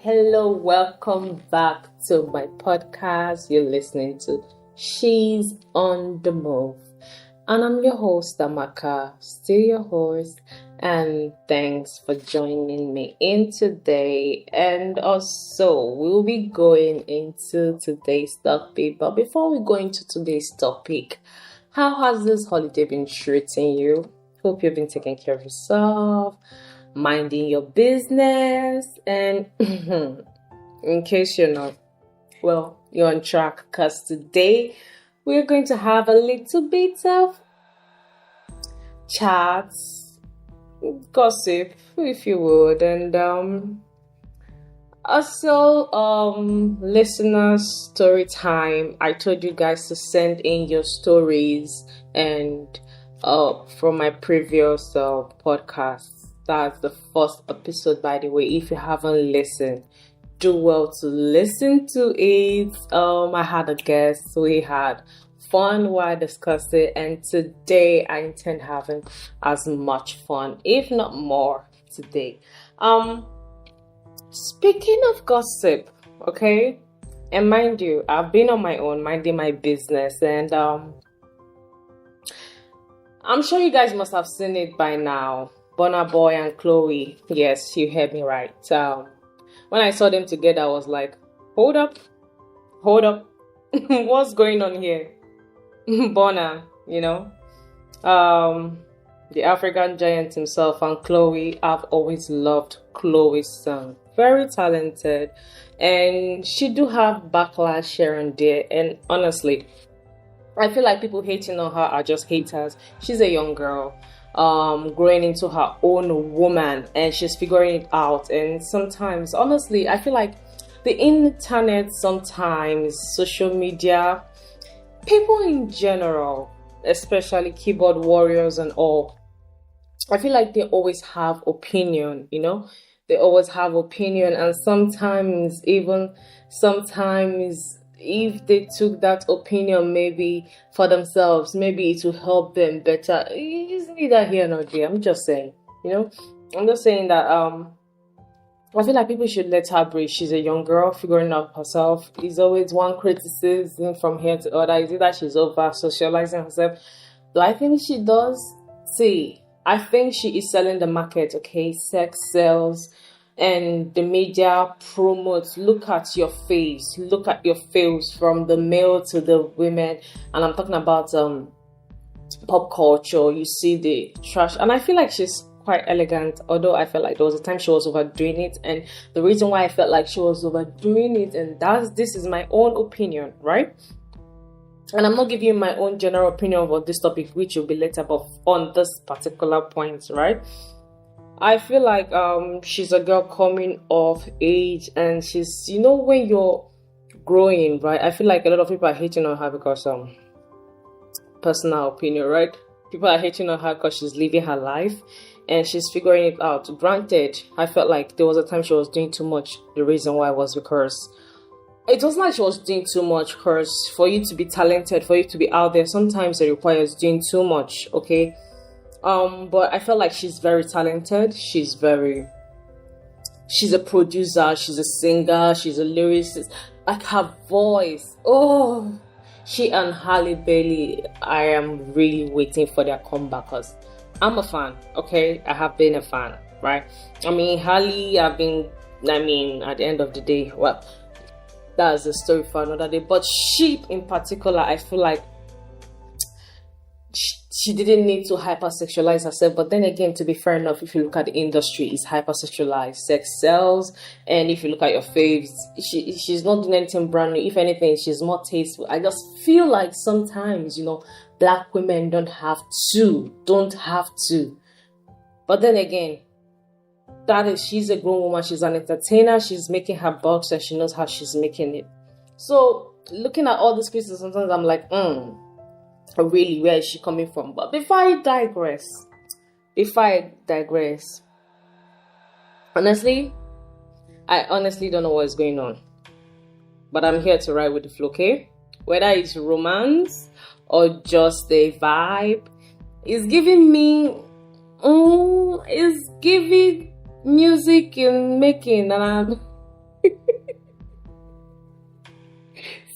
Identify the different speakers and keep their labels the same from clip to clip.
Speaker 1: hello, welcome back to my podcast. You're listening to She's on the Move. And I'm your host, Amaka, still your host. And thanks for joining me in today. And also, we'll be going into today's topic. But before we go into today's topic, how has this holiday been treating you? Hope you've been taking care of yourself, minding your business, and in case you're not, well, you're on track, because today we're going to have a little bit of chats, gossip, if you would, and also listeners story time. I told you guys to send in your stories and from my previous podcast. That's the first episode, by the way. If you haven't listened, do well to listen to it. I had a guest. We had fun while discussing, and today I intend having as much fun, if not more, today. Speaking of gossip, okay, and mind you, I've been on my own, minding my business, and I'm sure you guys must have seen it by now. Burna Boy and Chloe. Yes, you heard me right. When I saw them together, I was like, hold up. What's going on here? Burna, the African giant himself, and Chloe. I've always loved Chloe's song. Very talented. And she do have backlash here and there. And honestly, I feel like people hating on her are just haters. She's a young girl, growing into her own woman, and she's figuring it out. And sometimes, honestly, I feel like the internet, sometimes social media, people in general, especially keyboard warriors and all, I feel like they always have opinion, they always have opinion. And sometimes if they took that opinion maybe for themselves, maybe it will help them better. It's neither here nor there. I'm just saying, I'm just saying that I feel like people should let her breathe. She's a young girl figuring out herself. There's always one criticism from here to other. Is it that she's over socializing herself? Do I think she does? See, I think she is selling the market, okay? Sex sells. And the media promotes, look at your face, look at your face, from the male to the women. And I'm talking about pop culture. You see the trash. And I feel like she's quite elegant, although I felt like there was a time she was overdoing it. And the reason why I felt like she was overdoing it, and this is my own opinion, right? And I'm not giving you my own general opinion about this topic, which will be later, but on this particular point, right? I feel like she's a girl coming of age, and she's, when you're growing, right? I feel like a lot of people are hating on her because personal opinion, right? People are hating on her because she's living her life and she's figuring it out. Granted, I felt like there was a time she was doing too much. The reason why was because it wasn't like she was doing too much, because for you to be talented, for you to be out there, sometimes it requires doing too much, okay? But I felt like she's very talented. She's a producer, she's a singer, she's a lyricist. Like her voice, she and Halle Bailey, I am really waiting for their comeback, because I'm a fan, okay? I have been a fan, right? I mean, Halle, at the end of the day, well, that's a story for another day. But she in particular, I feel like she didn't need to hypersexualize herself. But then again, to be fair enough, if you look at the industry, it's hypersexualized. Sex sells. And if you look at your faves, she's not doing anything brand new. If anything, she's more tasteful. I just feel like sometimes, black women don't have to. But then again, she's a grown woman. She's an entertainer. She's making her bucks, and she knows how she's making it. So looking at all these pieces, sometimes I'm like, really, where is she coming from? But before I digress, honestly, I honestly don't know what's going on. But I'm here to ride with the flow, okay? Whether it's romance or just a vibe, it's giving me, it's giving music and making, and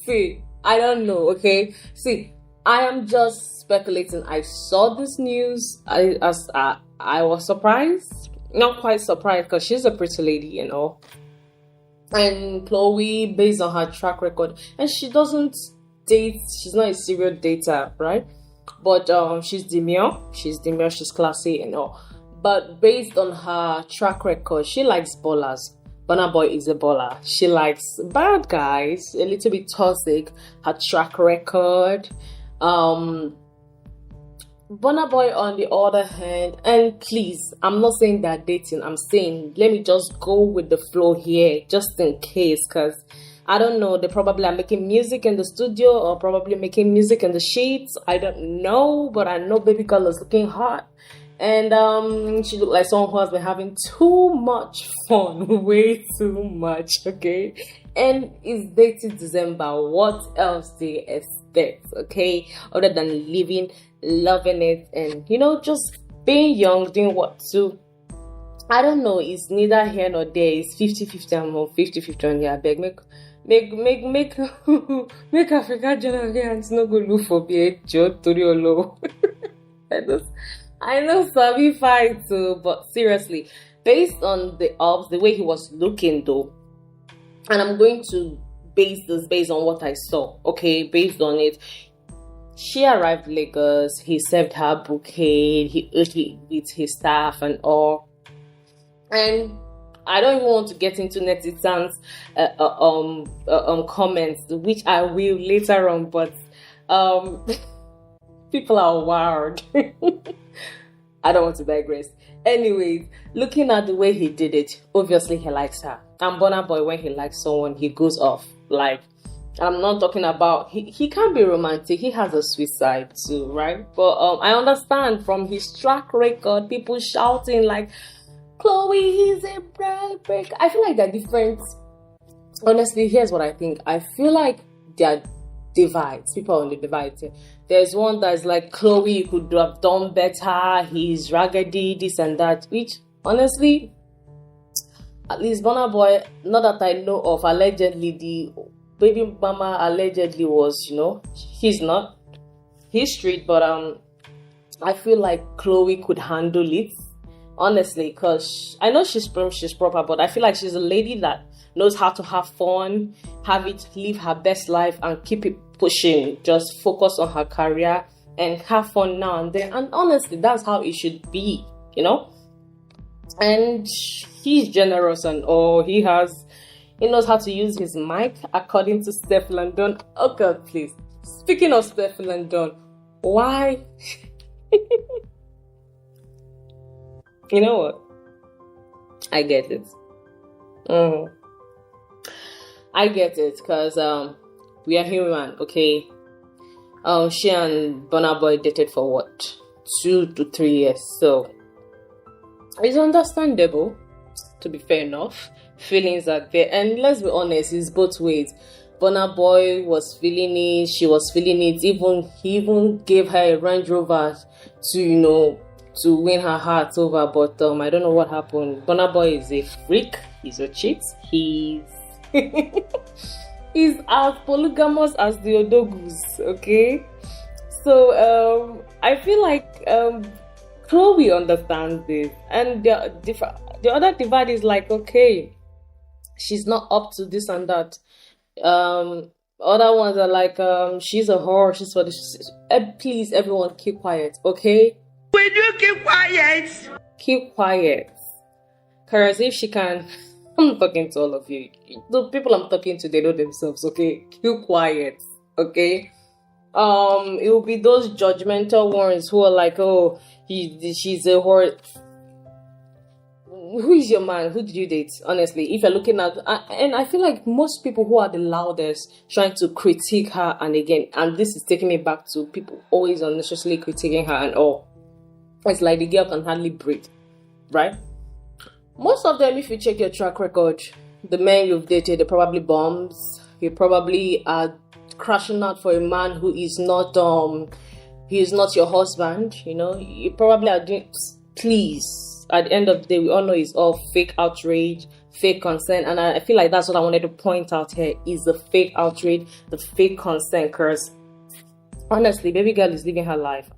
Speaker 1: See, I don't know, okay? See, I am just speculating. I saw this news. I was surprised. Not quite surprised because she's a pretty lady, And Chloe, based on her track record, and she doesn't date, she's not a serial dater, right? But she's demure, she's classy, But based on her track record, she likes ballers. Burna Boy is a baller. She likes bad guys, a little bit toxic. Her track record. Burna Boy, on the other hand, and please, I'm not saying they're dating. I'm saying, let me just go with the flow here, just in case, because I don't know. They probably are making music in the studio or probably making music in the sheets. I don't know, but I know baby girl is looking hot. And she looked like someone who has been having too much fun, way too much, okay? And it's dated December. What else do you expect, okay? Other than living, loving it, and, just being young, doing what to. I don't know. It's neither here nor there. It's 50-50. I'm on 50-50 on here. I beg, make Africa Generals no go look for BHO Toriolo. I know Sabi fight too, but seriously, based on the way he was looking though, and I'm going to base this based on what I saw, okay, based on it. She arrived in Lagos, he served her bouquet, he ate with his staff and all. And I don't even want to get into netizens comments, which I will later on, but people are wild. I don't want to digress. Anyways, looking at the way he did it, obviously he likes her. And Burna Boy, when he likes someone, he goes off. Like, I'm not talking about, he can be romantic. He has a sweet side too, right? But I understand from his track record, people shouting like, Chloe, he's a break. I feel like they're different. Honestly, here's what I think. I feel like they're divides. People are on the divide here. There's one that's like, Chloe could have done better, he's raggedy, this and that, which honestly, at least Burna Boy, not that I know of, allegedly the baby mama allegedly was, he's not, he's street, but I feel like Chloe could handle it, honestly, because I know she's proper, but I feel like she's a lady that knows how to have fun, live her best life, and keep it pushing. Just focus on her career and have fun now and then. And honestly, that's how it should be, And he's generous and all. He knows how to use his mic, according to Steph London. Oh God, please. Speaking of Steph London, why? You know what? I get it. I get it, because we are human, okay? She and Burna Boy dated for what? 2 to 3 years, so it's understandable, to be fair enough. Feelings are there, and let's be honest, it's both ways. Burna Boy was feeling it, she was feeling it. He even gave her a Range Rover to win her heart over, but I don't know what happened. Burna Boy is a freak, he's a cheat, he's as polygamous as the Odogus, okay? So I feel like Chloe understands this, and the other divide is like, okay, she's not up to this and that. Other ones are like, she's a whore, she's for this. Please, everyone, keep quiet, okay?
Speaker 2: Will you keep quiet?
Speaker 1: Keep quiet. Because if she can, I'm talking to all of you. The people I'm talking to, they know themselves, okay? Keep quiet, okay? It will be those judgmental ones who are like, oh, she's a whore. Who is your man? Who did you date? Honestly, if you're looking at, and I feel like most people who are the loudest trying to critique her, and again, and this is taking me back to people always unnecessarily critiquing her and all. It's like the girl can hardly breathe, right? Most of them, if you check your track record, the men you've dated, they're probably bums. You probably are crashing out for a man who is not he is not your husband. You probably are doing. Please, at the end of the day, we all know it's all fake outrage, fake consent. And I feel like that's what I wanted to point out here is the fake outrage, the fake consent. Because honestly, baby girl is living her life.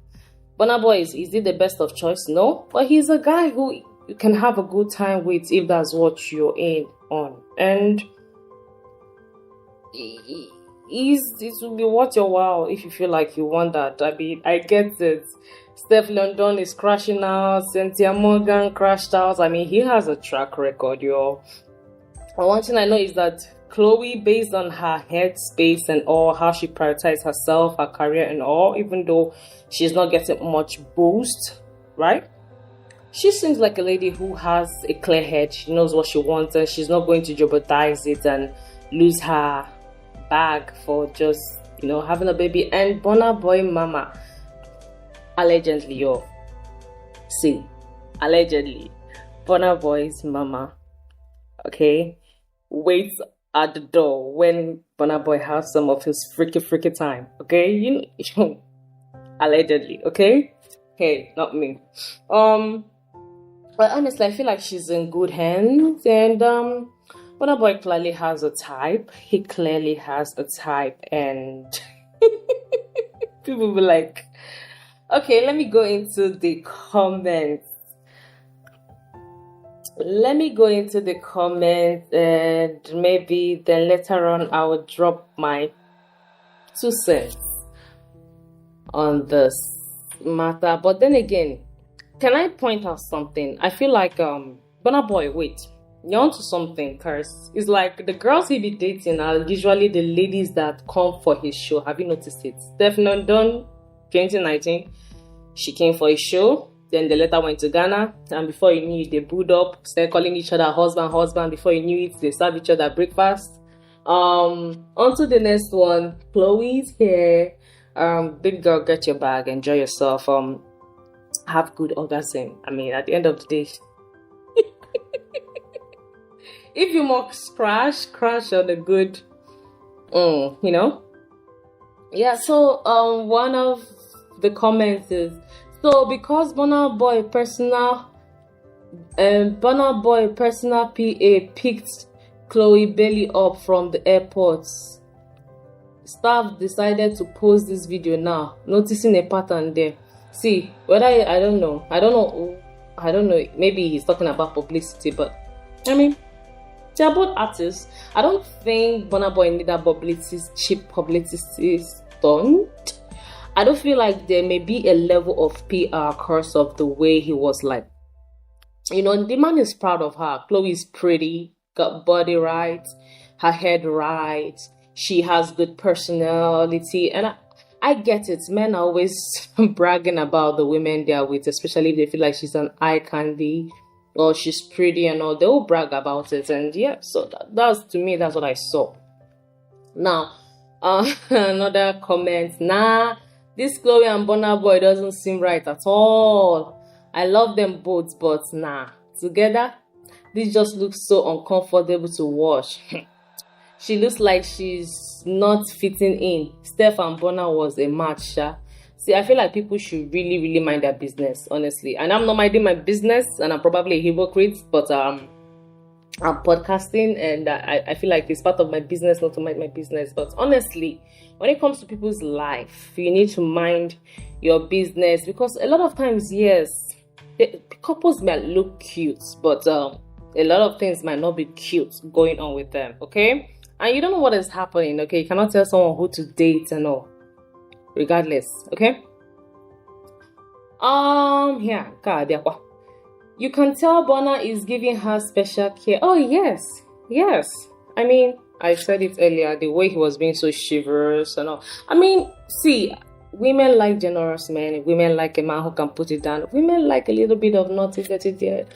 Speaker 1: Burna Boy, is he the best of choice? No, but he's a guy who you can have a good time with if that's what you're in on. And it will be worth your while if you feel like you want that. I mean, I get it. Steph London is crashing out. Cynthia Morgan crashed out. I mean, he has a track record, yo. And one thing I know is that Chloe, based on her headspace and all, how she prioritizes herself, her career and all, even though she's not getting much boost, right? She seems like a lady who has a clear head. She knows what she wants and she's not going to jeopardize it and lose her bag for just, having a baby. And Burna Boy mama, allegedly, allegedly, Burna Boy's mama, okay, waits at the door when Burna Boy has some of his freaky time, okay? Allegedly, okay? Hey, not me. But honestly, I feel like she's in good hands, and Burna Boy clearly has a type. He clearly has a type, and people will be like, okay, let me go into the comments. And maybe then later on I will drop my 2 cents on this matter. But then again, can I point out something? I feel like Burna Boy, wait, you're onto something, cause it's like the girls he be dating are usually the ladies that come for his show. Have you noticed it? Steph London, 2019, she came for his show. Then they later went to Ghana, and before you knew it, they booed up, started calling each other husband. Before you knew it, they served each other breakfast. On to the next one. Chloe's here. Big girl, get your bag, enjoy yourself. Have good orgasm. I mean, at the end of the day, if you must crash on the good, Yeah. So, one of the comments is, so because Burna Boy personal PA picked Chloe Bailey up from the airport, staff decided to post this video now, noticing a pattern there. See, whether I don't know, maybe he's talking about publicity, but I mean, they're both artists. I don't think Burna Boy need that cheap publicity stunt. I don't feel like there may be a level of PR curse of the way he was like. The man is proud of her. Chloe's pretty, got body right, her head right. She has good personality. And I get it. Men are always bragging about the women they are with, especially if they feel like she's an eye candy or she's pretty and all. They will brag about it. And yeah, so that's what I saw. Now, another comment. Nah. This Chloe and Burna Boy doesn't seem right at all. I love them both, but nah. Together, this just looks so uncomfortable to watch. She looks like she's not fitting in. Steph and Burna was a match, sha. See, I feel like people should really, really mind their business, honestly. And I'm not minding my business, and I'm probably a hypocrite, but I'm podcasting, and I feel like it's part of my business not to mind my business. But honestly, when it comes to people's life, you need to mind your business, because a lot of times, yes, the couples might look cute, but a lot of things might not be cute going on with them, okay? And you don't know what is happening, okay? You cannot tell someone who to date and all, regardless, okay? Yeah, God, you can tell Burna is giving her special care. Oh, yes. I mean, I said it earlier, the way he was being so chivalrous and all. I mean, see, women like generous men. Women like a man who can put it down. Women like a little bit of naughty, dirty there.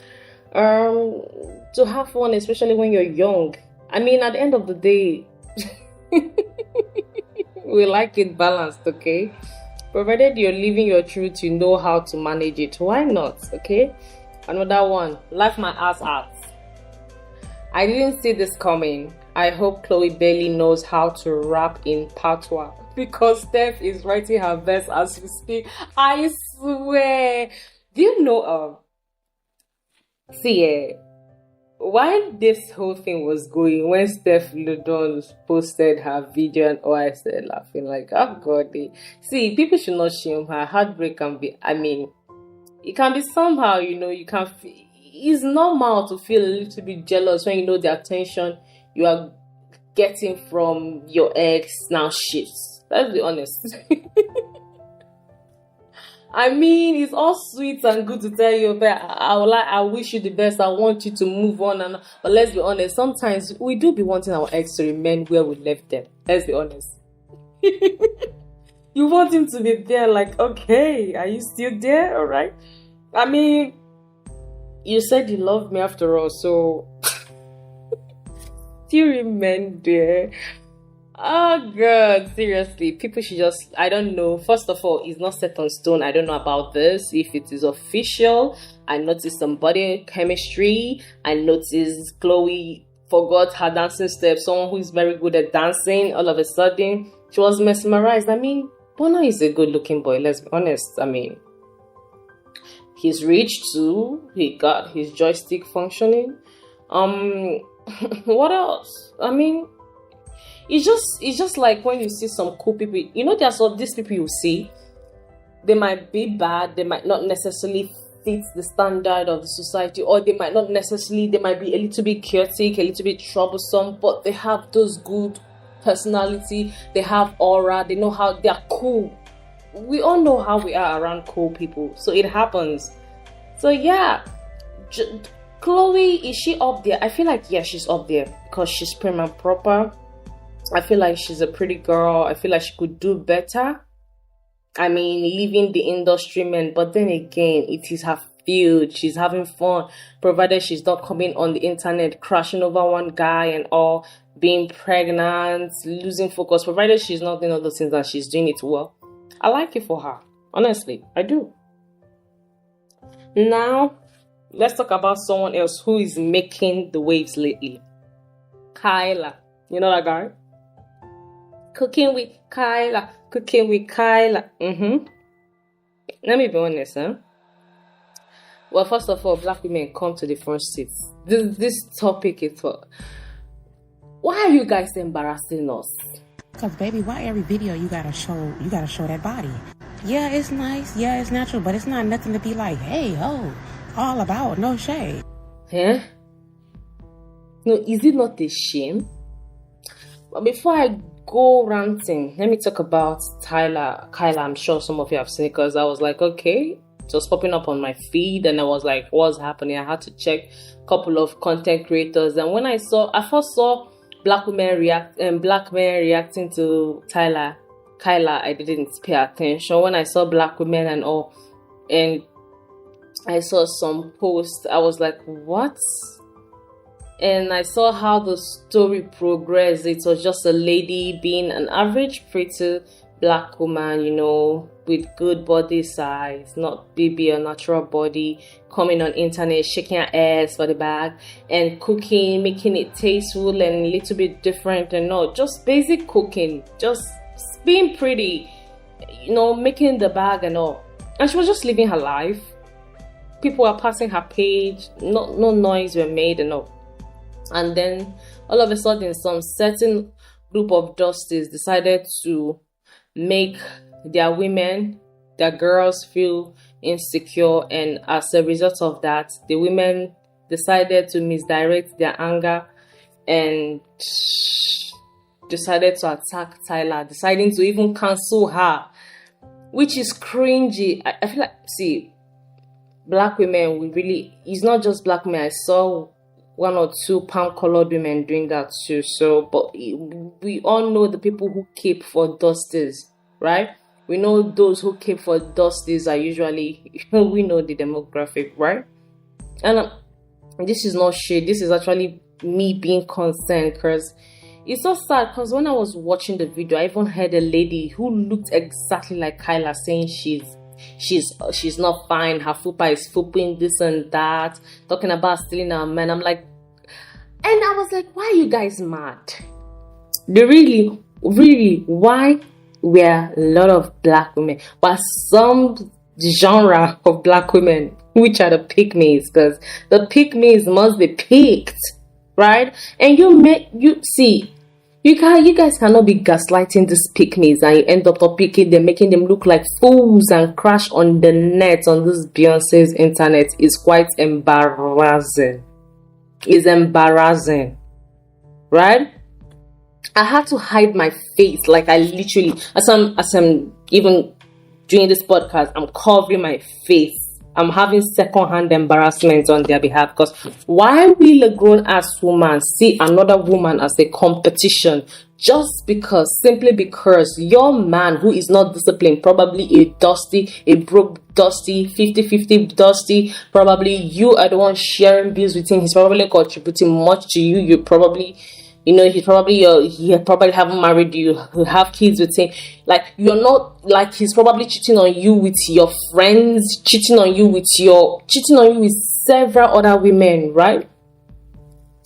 Speaker 1: To have fun, especially when you're young. I mean, at the end of the day, we like it balanced, okay? Provided you're living your truth, you know how to manage it. Why not, okay? Another one, laugh my ass out. I didn't see this coming. I hope Chloe Bailey knows how to rap in patois, because Steph is writing her verse as we speak. I swear. Do you know, While this whole thing was going, when Steph Ludon posted her video and all, I started laughing like, oh god, see, people should not shame her. Heartbreak can be, I mean, it can be somehow, you can it's normal to feel a little bit jealous when you know the attention you are getting from your ex now shifts. Let's be honest. I mean, it's all sweet and good to tell you, but I wish you the best. I want you to move on, but let's be honest. Sometimes we do be wanting our ex to remain where we left them. Let's be honest. You want him to be there, like, okay, are you still there? All right. I mean, you said you loved me after all, so still remain there. Oh god, seriously, people should just, I don't know. First of all, it's not set on stone. I don't know about this. If it is official, I noticed some body chemistry. I noticed Chloe forgot her dancing steps. Someone who is very good at dancing, all of a sudden, she was mesmerized. I mean, Burna is a good looking boy, let's be honest. I mean, he's rich too. He got his joystick functioning. What else? I mean, it's just like when you see some cool people, there's some these people you see, they might be bad, they might not necessarily fit the standard of the society, or they might be a little bit chaotic, a little bit troublesome, but they have those good personality, they have aura, they know how they are cool. We all know how we are around cool people, so it happens. So yeah, Chloe, is she up there? I feel like, yeah, she's up there because she's prim and proper. I feel like she's a pretty girl. I feel like she could do better. I mean, leaving the industry, man. But then again, it is her field. She's having fun, provided she's not coming on the internet, crashing over one guy and all, being pregnant, losing focus. Provided she's not doing all those things and she's doing it well. I like it for her. Honestly, I do. Now, let's talk about someone else who is making the waves lately. Kyla. You know that guy? Cooking with Kyla. Let me be honest, huh? Well, first of all, black women come to the front seats. This topic is for... Why are you guys embarrassing us?
Speaker 3: Cause baby, why every video you gotta show that body? Yeah, it's nice. Yeah, it's natural, but it's not nothing to be like, hey, oh, all about, no shade.
Speaker 1: Huh? No, is it not a shame? But before I go ranting, let me talk about Kyla. I'm sure some of you have seen it because I was like, okay, it was popping up on my feed and I was like, what's happening? I had to check a couple of content creators, and when I first saw black men reacting to Kyla, I didn't pay attention. When I saw black women and all, and I saw some posts, I was like, what? And I saw how the story progressed. It was just a lady being an average pretty black woman, with good body size, not BB or natural body, coming on internet, shaking her ass for the bag, and cooking, making it tasteful and a little bit different, and not just basic cooking, just being pretty, making the bag and all. And she was just living her life. People were passing her page, no noise were made and all. And then all of a sudden, some certain group of dusties decided to make their women, their girls feel insecure, and as a result of that, the women decided to misdirect their anger and decided to attack Tyler, deciding to even cancel her, which is cringy. I feel like, see, black women, it's not just black men. I saw one or two palm-colored women doing that too. So, but we all know the people who keep for dusties, right? We know those who keep for dusties are usually, we know the demographic, right? And this is not shade. This is actually me being concerned, because it's so sad. Because when I was watching the video, I even heard a lady who looked exactly like Kyla saying she's not fine, her fupa is fooping this and that, talking about stealing our men. I'm like, and I was like, why are you guys mad? They really, why were a lot of black women, but some genre of black women, which are the pygmies, because the pygmies must be picked, right? And you guys cannot be gaslighting these pygmies and you end up picking them, making them look like fools and crash on the net on this Beyonce's internet. Is quite embarrassing. It's embarrassing, right? I had to hide my face, like I literally, as I'm even doing this podcast, I'm covering my face. I'm having second-hand embarrassment on their behalf, because why will a grown-ass woman see another woman as a competition just simply because your man who is not disciplined, probably a broke dusty, 50-50 dusty, probably you are the one sharing bills with him, he's probably contributing much to you, you probably, he probably haven't married you, have kids with him. Like, you're not, like, he's probably cheating on you with your friends, cheating on you with several other women, right?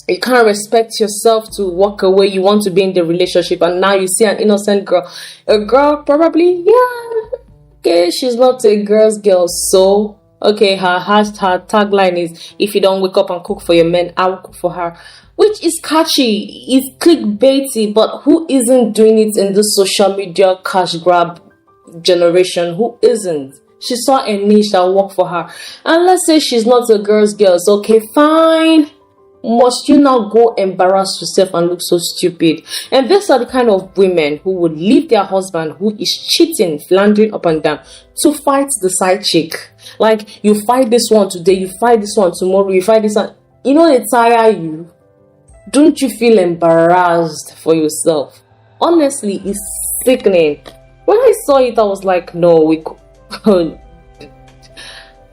Speaker 1: You can't respect yourself to walk away. You want to be in the relationship, and now you see an innocent girl. A girl, probably, okay, she's not a girl's girl, so okay, her tagline is, if you don't wake up and cook for your men, I'll cook for her. Which is catchy, it's clickbaity, but who isn't doing it in this social media cash grab generation? Who isn't? She saw a niche that will work for her. And let's say she's not a girl's girl. So, okay, fine. Must you now go embarrass yourself and look so stupid? And these are the kind of women who would leave their husband who is cheating, floundering up and down, to fight the side chick. Like, you fight this one today, you fight this one tomorrow, you fight this one. They tire you. Don't you feel embarrassed for yourself? Honestly, it's sickening. When I saw it, I was like, no,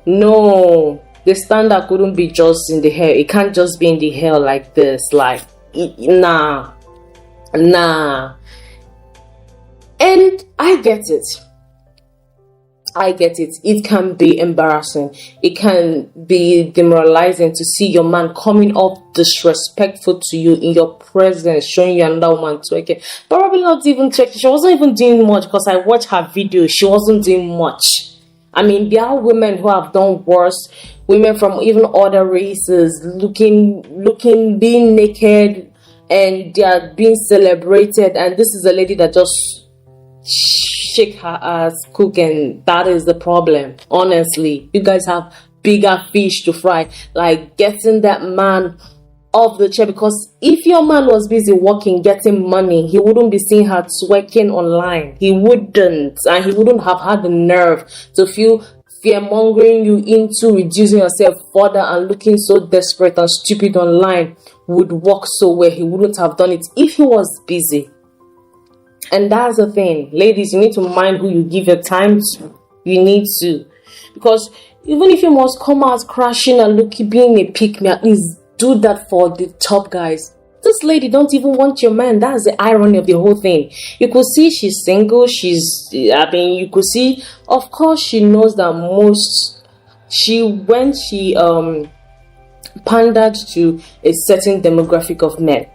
Speaker 1: no. The standard couldn't be just in the hair. It can't just be in the hair like this. Like, nah. And I get it. It can be embarrassing. It can be demoralizing to see your man coming off disrespectful to you in your presence, showing you another woman twerking. Probably not even twerking. She wasn't even doing much, because I watched her video. She wasn't doing much. I mean, there are women who have done worse. Women from even other races looking, being naked, and they are being celebrated. And this is a lady that just shake her ass, cook, and that is the problem. Honestly, you guys have bigger fish to fry, like getting that man off the chair. Because if your man was busy working, getting money, he wouldn't be seeing her twerking online. He wouldn't, and he wouldn't have had the nerve to feel fear-mongering you into reducing yourself further and looking so desperate and stupid online would work so well. He wouldn't have done it if he was busy. And that's the thing, ladies, you need to mind who you give your time to. You need to, because even if you must come out crashing and being a pick me, at least do that for the top guys. This lady don't even want your man. That's the irony of the whole thing. You could see she's single. You could see, of course, she knows that when she pandered to a certain demographic of men,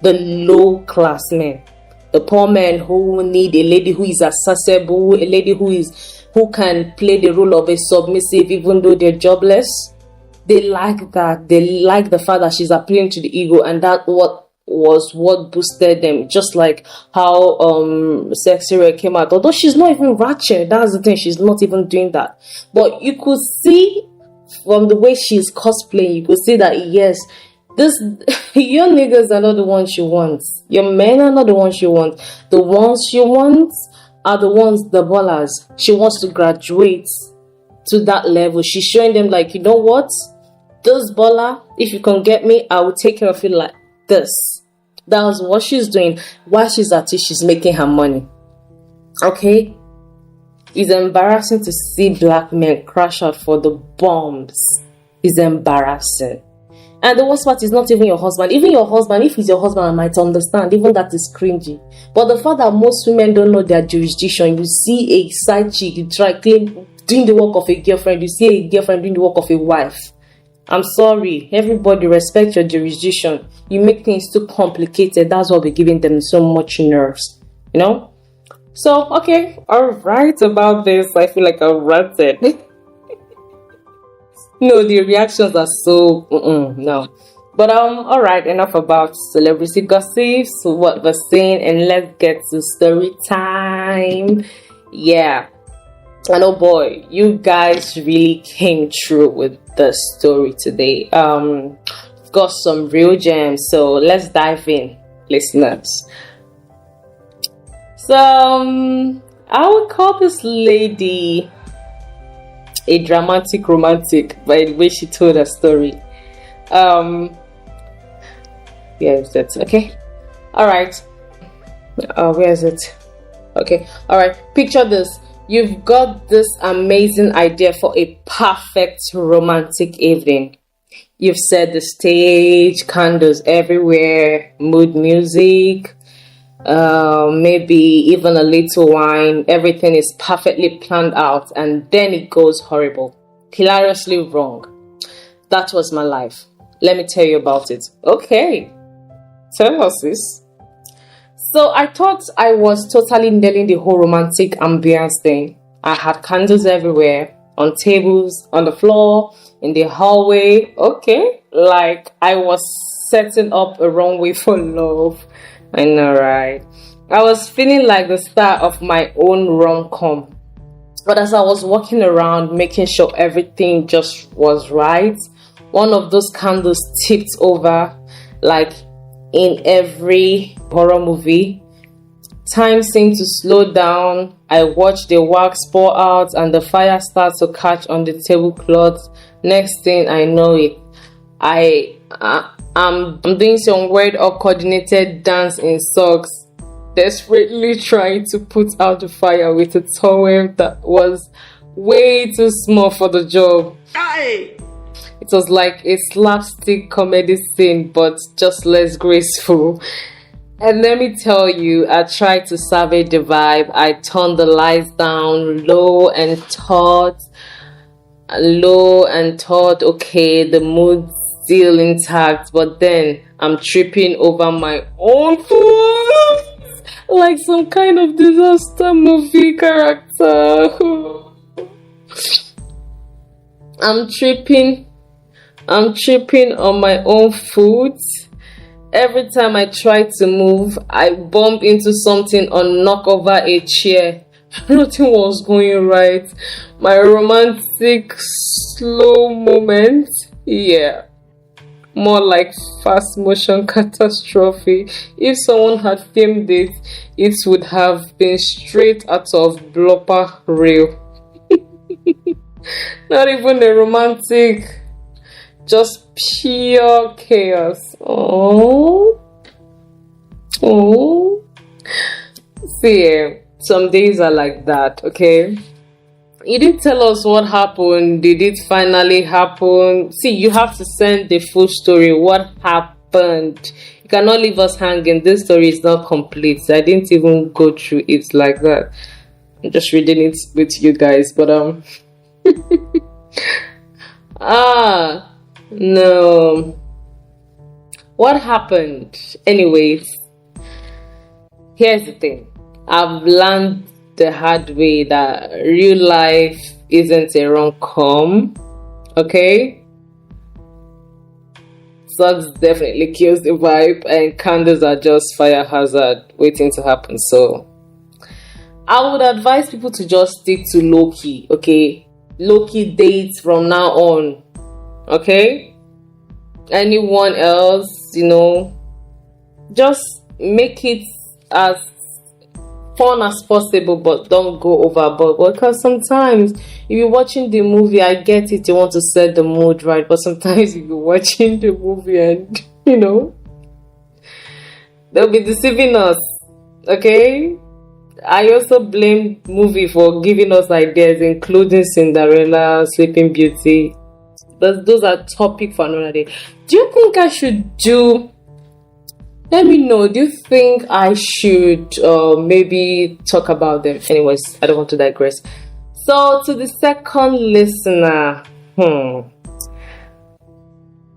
Speaker 1: the low class men, the poor men who need a lady who is accessible, a lady who can play the role of a submissive even though they're jobless. They like that. They like the fact that she's appealing to the ego, and that what boosted them. Just like how Sexy Red came out. Although she's not even ratchet, that's the thing. She's not even doing that. But you could see from the way she's cosplaying, you could see that yes, your niggas are not the ones she wants. Your men are not the ones she wants. The ones she wants are the ballers. She wants to graduate to that level. She's showing them, like, you know what? This baller, if you can get me, I will take care of you like this. That's what she's doing. While she's at it, she's making her money. Okay? It's embarrassing to see black men crash out for the bombs. It's embarrassing. And the worst part is not even your husband. Even your husband, if he's your husband, I might understand. Even that is cringy. But the fact that most women don't know their jurisdiction, you see a side chick doing the work of a girlfriend, you see a girlfriend doing the work of a wife. I'm sorry, everybody respect your jurisdiction. You make things too complicated. That's why we're giving them so much nerves, So, okay, all right about this. I feel like I've ranted. No, the reactions are so no. But all right, enough about celebrity gossips, what we're saying, and let's get to story time. Yeah. And oh boy, you guys really came through with the story today. Got some real gems, so let's dive in, listeners. So I would call this lady a dramatic romantic by the way she told her story. Yes, that's okay. All right. Where is it? Okay. All right. Picture this. You've got this amazing idea for a perfect romantic evening. You've set the stage, candles everywhere, mood music, maybe even a little wine. Everything is perfectly planned out, and then it goes horrible, hilariously wrong. That was my life. Let me tell you about it. Okay, tell us this. So I thought I was totally nailing the whole romantic ambience thing. I had candles everywhere, on tables, on the floor, in the hallway. Okay, like I was setting up a runway for love. I know, right? I was feeling like the star of my own rom-com. But as I was walking around, making sure everything just was right, one of those candles tipped over, like in every horror movie. Time seemed to slow down. I watched the wax pour out and the fire start to catch on the tablecloth. Next thing I know it, I'm doing some weird or coordinated dance in socks, desperately trying to put out the fire with a towel that was way too small for the job.
Speaker 2: Aye.
Speaker 1: It was like a slapstick comedy scene, but just less graceful. And let me tell you, I tried to salvage the vibe. I turned the lights down low and thought, okay, the mood's still intact, but then I'm tripping over my own foot like some kind of disaster movie character. I'm tripping on my own foot. Every time I try to move, I bump into something or knock over a chair. Nothing was going right. My romantic slow moment, yeah, more like fast motion catastrophe. If someone had filmed it, it would have been straight out of blooper reel. Not even a romantic, just pure chaos. Oh. See, some days are like that, okay? You didn't tell us what happened. Did it finally happen? See, you have to send the full story. What happened? You cannot leave us hanging. This story is not complete. I didn't even go through it like that. I'm just reading it with you guys, but no. What happened? Anyways, here's the thing. I've learned the hard way that real life isn't a rom-com. Okay? Sucks definitely kills the vibe, and candles are just fire hazard waiting to happen. So I would advise people to just stick to low-key, okay? Low-key dates from now on. Okay? Anyone else, just make it as fun as possible, but don't go overboard. Because sometimes if you're watching the movie, I get it, you want to set the mood right, but sometimes if you're watching the movie and they'll be deceiving us. Okay? I also blame movie for giving us ideas, including Cinderella, Sleeping Beauty. Those are topic for another day. Do you think I should do? Let me know. Do you think I should maybe talk about them? Anyways, I don't want to digress. So to the second listener,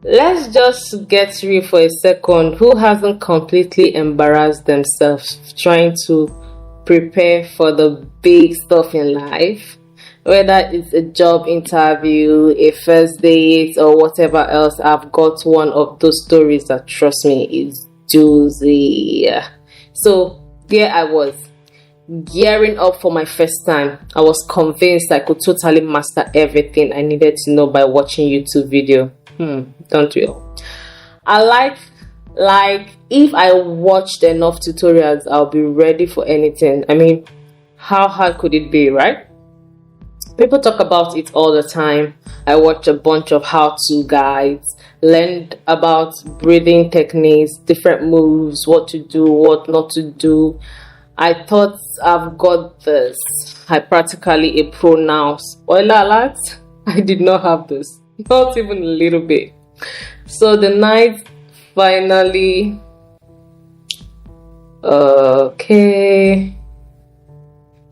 Speaker 1: let's just get real for a second. Who hasn't completely embarrassed themselves trying to prepare for the big stuff in life, whether it's a job interview, a first date, or whatever else. I've got one of those stories that, trust me, is juicy. So there I was, gearing up for my first time. I was convinced I could totally master everything I needed to know by watching YouTube video. Don't we all? I like if I watched enough tutorials, I'll be ready for anything. I mean, how hard could it be, right? People talk about it all the time. I watched a bunch of how-to guides, learned about breathing techniques, different moves, what to do, what not to do. I thought I've got this. I practically a pro now. Spoiler alert, I did not have this. Not even a little bit. So the night finally...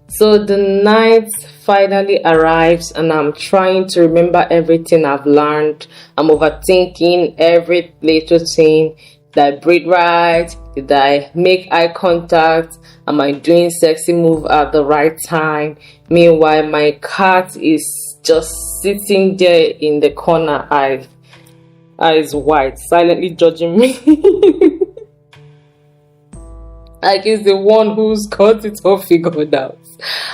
Speaker 1: So the night finally arrives and I'm trying to remember everything I've learned. I'm overthinking every little thing. Did I breathe right? Did I make eye contact? Am I doing sexy move at the right time? Meanwhile, my cat is just sitting there in the corner, eyes wide, silently judging me. Like he's the one who's got it all figured out.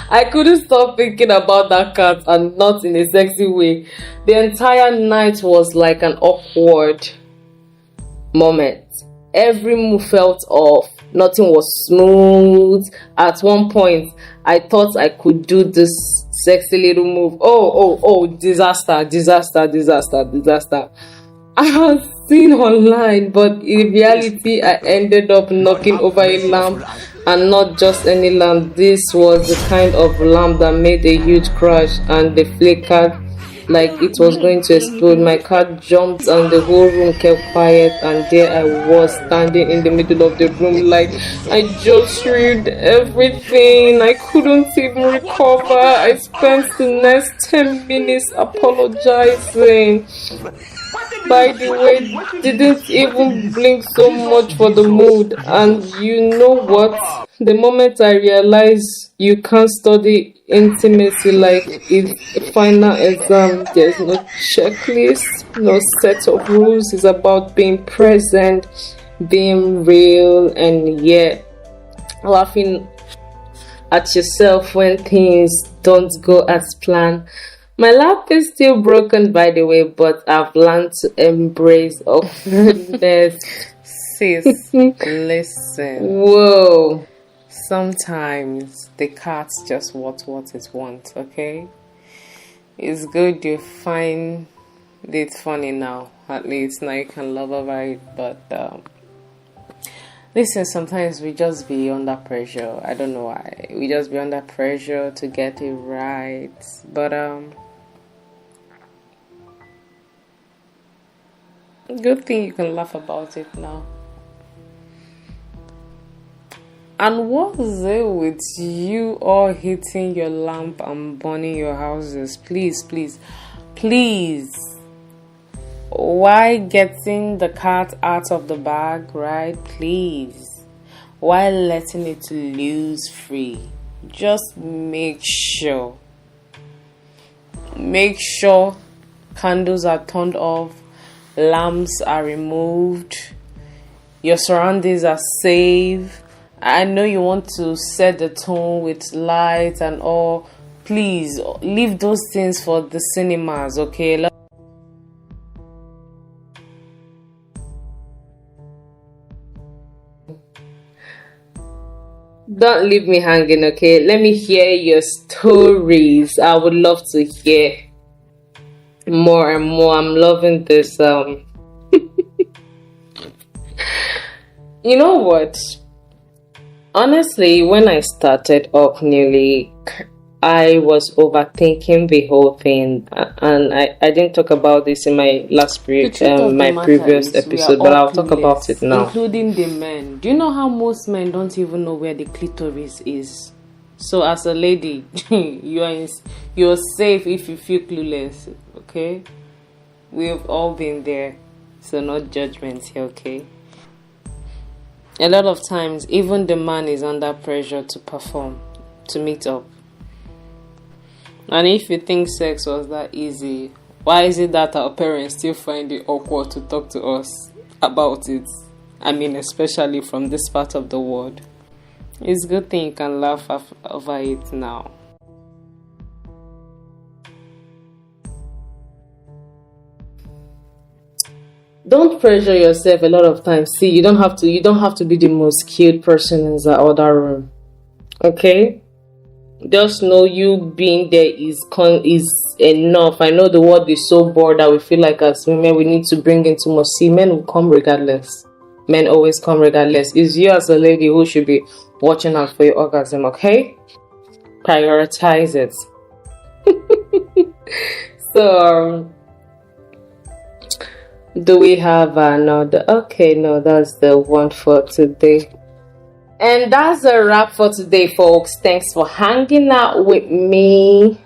Speaker 1: I couldn't stop thinking about that cat, and not in a sexy way. The entire night was like an awkward moment. Every move felt off. Nothing was smooth. At one point, I thought I could do this sexy little move. Oh, disaster. I had seen online, but in reality, I ended up knocking over a lamp, and not just any lamp. This was the kind of lamp that made a huge crash, and the flickered like it was going to explode. My cat jumped, and the whole room kept quiet, and there I was standing in the middle of the room like I just ruined everything. I couldn't even recover. I spent the next 10 minutes apologizing. By the way, didn't even blink so much for the mood. And you know what? The moment I realized you can't study intimacy like it's a final exam, there's no checklist, no set of rules. It's about being present, being real, and laughing at yourself when things don't go as planned. My laugh is still broken, by the way, but I've learned to embrace awkwardness.
Speaker 3: Sis, listen.
Speaker 1: Whoa.
Speaker 3: Sometimes the cats just want what it wants, okay? It's good you find it funny now. At least now you can love over it, but listen, sometimes we just be under pressure. I don't know why. We just be under pressure to get it right. But good thing you can laugh about it now. And what is it with you all hitting your lamp and burning your houses? Please. Why getting the cat out of the bag, right? Please. Why letting it loose free? Just make sure candles are turned off, lamps are removed, your surroundings are safe. I know you want to set the tone with light and all. Please leave those things for the cinemas, okay?
Speaker 1: Don't leave me hanging, okay? Let me hear your stories. I would love to hear more and more. I'm loving this. You know what? Honestly, when I started up newly, I was overthinking the whole thing, and I didn't talk about this in my previous episode, but I'll talk about it now.
Speaker 3: Including the men. Do you know how most men don't even know where the clitoris is? So as a lady, you're safe if you feel clueless, okay? We've all been there, so no judgments here, okay? A lot of times, even the man is under pressure to perform, to meet up. And if you think sex was that easy, why is it that our parents still find it awkward to talk to us about it? I mean, especially from this part of the world. It's a good thing you can laugh over it now.
Speaker 1: Don't pressure yourself a lot of times. See, you don't have to be the most cute person in the other room. Okay? Just know you being there is enough. I know the world is so bored that we feel like as women we need to bring in too much. See, men will come regardless. Men always come regardless. It's you as a lady who should be watching out for your orgasm, okay? Prioritize it. So, do we have another? Okay, no, that's the one for today. And that's a wrap for today, folks. Thanks for hanging out with me.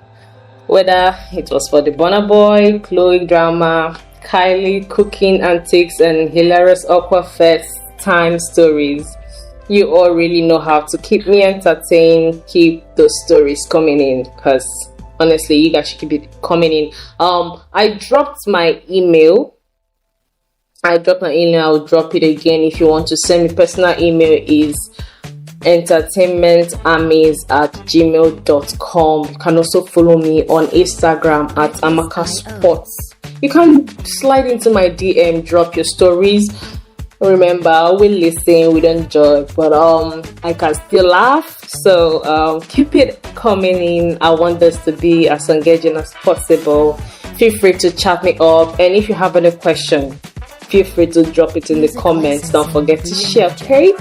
Speaker 1: Whether it was for the Burna Boy, Chloe drama, Kylie cooking antics, and hilarious awkward first time stories, you all really know how to keep me entertained. Keep those stories coming in, because honestly, you guys should keep it coming in. I dropped my email. I'll drop it again. If you want to send me personal email, is entertainmentarmies@gmail.com. You can also follow me on Instagram at Amaka Sports. You can slide into my DM, drop your stories. Remember, we listen, we don't judge, but I can still laugh. So keep it coming in. I want this to be as engaging as possible. Feel free to chat me up, and if you have any question, feel free to drop it in the comments. Don't forget to share, okay?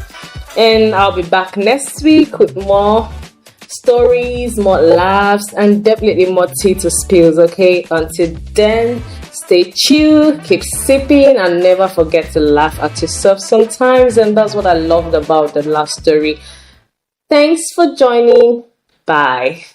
Speaker 1: And I'll be back next week with more stories, more laughs, and definitely more tea to spills, okay? Until then, stay chill, keep sipping, and never forget to laugh at yourself sometimes. And that's what I loved about the last story. Thanks for joining. Bye.